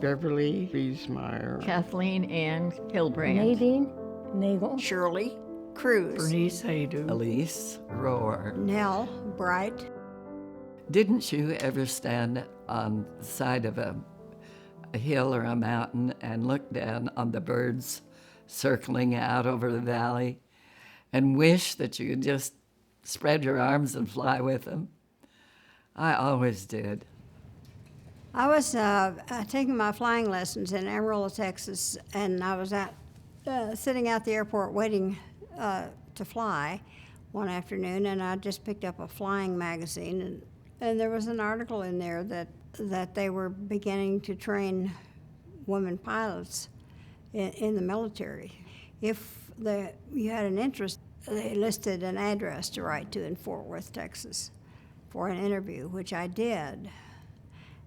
Beverly Biesmeyer, Kathleen Ann Hilbrand, Nadine Nagel, Shirley Cruz, Bernice Haydu, Elise Rohr. Nell Bright. Didn't you ever stand on the side of a hill or a mountain and look down on the birds circling out over the valley and wish that you could just spread your arms and fly with them? I always did. I was taking my flying lessons in Amarillo, Texas, and I was sitting at the airport waiting to fly one afternoon, and I just picked up a flying magazine, and there was an article in there that they were beginning to train women pilots in the military. If you had an interest, they listed an address to write to in Fort Worth, Texas, for an interview, which I did.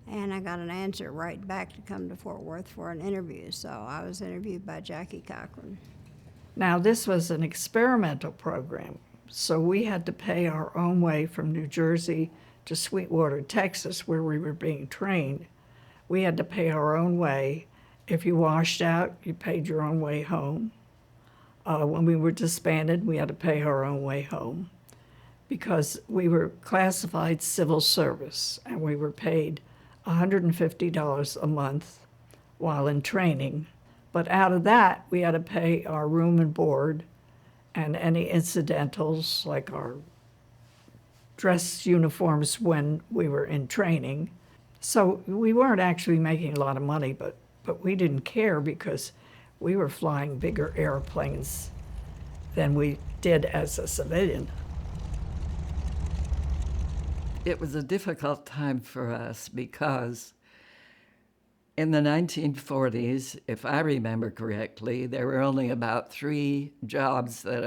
And I got an answer right back to come to Fort Worth for an interview. So I was interviewed by Jackie Cochran. Now, this was an experimental program, so we had to pay our own way from New Jersey to Sweetwater, Texas, where we were being trained. We had to pay our own way. If you washed out, you paid your own way home. When we were disbanded, we had to pay our own way home because we were classified civil service, and we were paid $150 a month while in training. But out of that, we had to pay our room and board and any incidentals like our dress uniforms when we were in training. So we weren't actually making a lot of money, but we didn't care because we were flying bigger airplanes than we did as a civilian. It was a difficult time for us because in the 1940s, if I remember correctly, there were only about 3 jobs that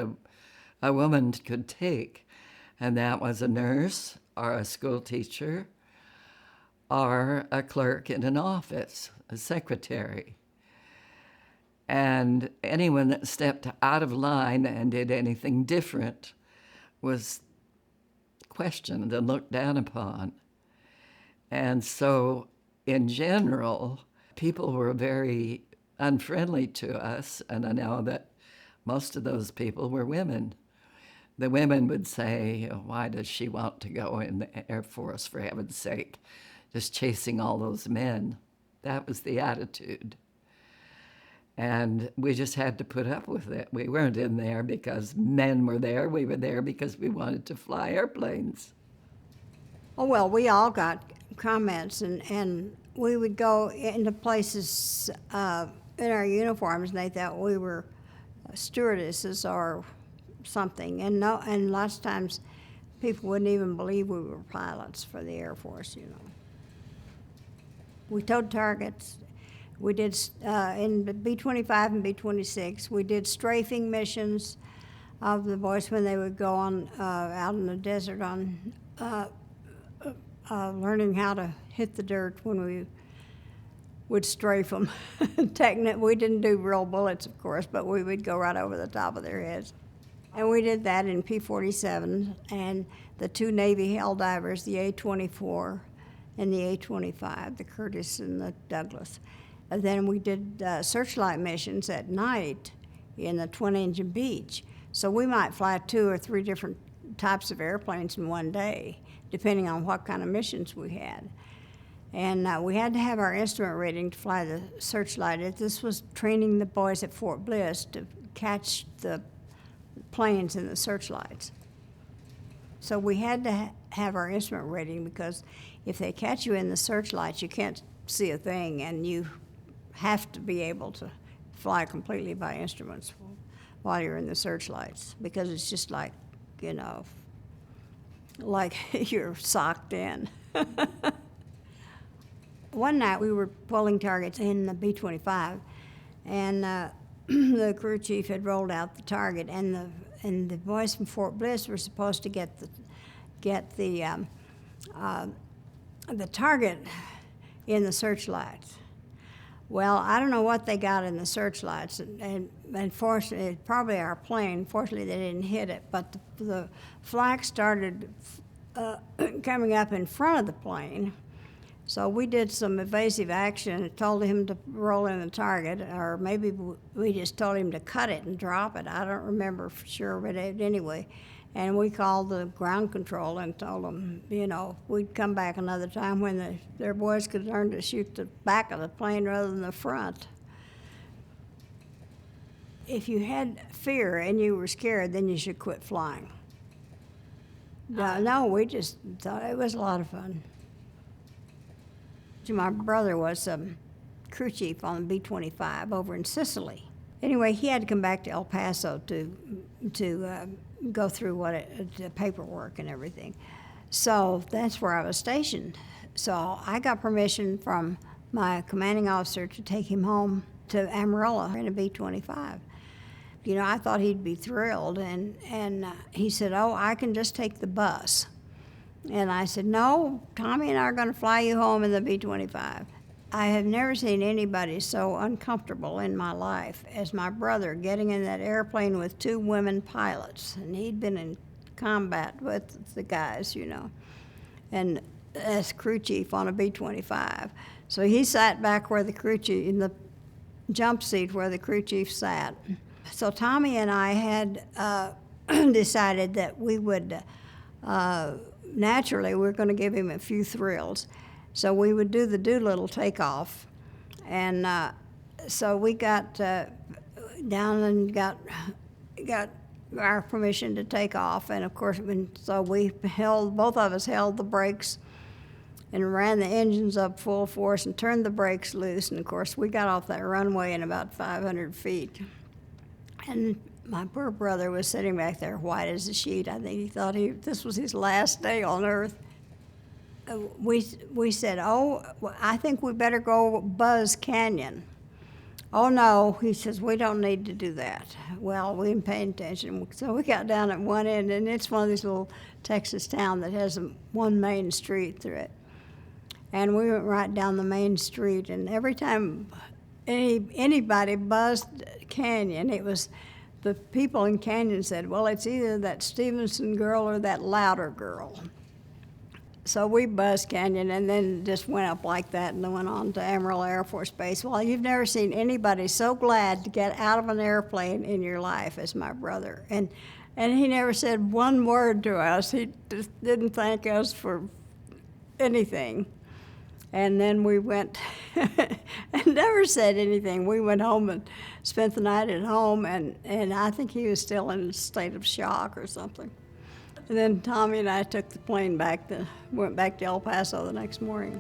a woman could take, and that was a nurse or a school teacher or a clerk in an office, a secretary. And anyone that stepped out of line and did anything different was questioned and looked down upon. And so, in general, people were very unfriendly to us, and I know that most of those people were women. The women would say, why does she want to go in the Air Force, for heaven's sake, just chasing all those men? That was the attitude. And we just had to put up with it. We weren't in there because men were there. We were there because we wanted to fly airplanes. Oh, well, we all got comments, and we would go into places in our uniforms, and they thought we were stewardesses or something. And lots of times people wouldn't even believe we were pilots for the Air Force, you know. We towed targets. We did, in B-25 and B-26, we did strafing missions of the boys when they would go on out in the desert on learning how to hit the dirt when we would strafe them. We didn't do real bullets, of course, but we would go right over the top of their heads. And we did that in P-47 and the 2 Navy Helldivers, the A-24 and the A-25, the Curtis and the Douglas. And then we did searchlight missions at night in the Twin Engine Beach. So we might fly 2 or 3 different types of airplanes in one day, depending on what kind of missions we had. And we had to have our instrument rating to fly the searchlight. This was training the boys at Fort Bliss to catch the planes in the searchlights. So we had to have our instrument rating because if they catch you in the searchlights, you can't see a thing, and you have to be able to fly completely by instruments while you're in the searchlights, because it's just like, you know, like you're socked in. One night we were pulling targets in the B-25, and the crew chief had rolled out the target, and the boys from Fort Bliss were supposed to get the target in the searchlights. Well, I don't know what they got in the searchlights, and fortunately, probably our plane. Fortunately, they didn't hit it, but the flak started coming up in front of the plane. So we did some evasive action and told him to roll in the target, or maybe we just told him to cut it and drop it. I don't remember for sure, but anyway. And we called the ground control and told them, you know, we'd come back another time when their boys could learn to shoot the back of the plane rather than the front. If you had fear and you were scared, then you should quit flying. No, we just thought it was a lot of fun. My brother was crew chief on the B-25 over in Sicily. Anyway, he had to come back to El Paso to go through the paperwork and everything. So that's where I was stationed. So I got permission from my commanding officer to take him home to Amarillo in a B-25. You know, I thought he'd be thrilled, and he said, "Oh, I can just take the bus." And I said, "No, Tommy and I are going to fly you home in the B-25. I have never seen anybody so uncomfortable in my life as my brother getting in that airplane with 2 women pilots. And he'd been in combat with the guys, you know, and as crew chief on a B-25. So he sat back where the crew chief, in the jump seat where the crew chief sat. So Tommy and I had decided that we would naturally, we're going to give him a few thrills. So we would do the Doolittle takeoff. And so we got down and got our permission to take off. And of course, so both of us held the brakes and ran the engines up full force and turned the brakes loose. And of course, we got off that runway in about 500 feet. And my poor brother was sitting back there white as a sheet. I think he thought this was his last day on Earth. We said, "Oh, I think we better go Buzz Canyon." "Oh, no," he says, "we don't need to do that." Well, we didn't pay attention. So we got down at one end, and it's one of these little Texas towns that has one main street through it. And we went right down the main street, and every time anybody buzzed Canyon, it was the people in Canyon said, "Well, it's either that Stevenson girl or that Louder girl." So we buzzed Canyon and then just went up like that and then went on to Amarillo Air Force Base. Well, you've never seen anybody so glad to get out of an airplane in your life as my brother. And he never said one word to us. He just didn't thank us for anything. And then we went and never said anything. We went home and spent the night at home, and I think he was still in a state of shock or something. And then Tommy and I took the plane went back to El Paso the next morning.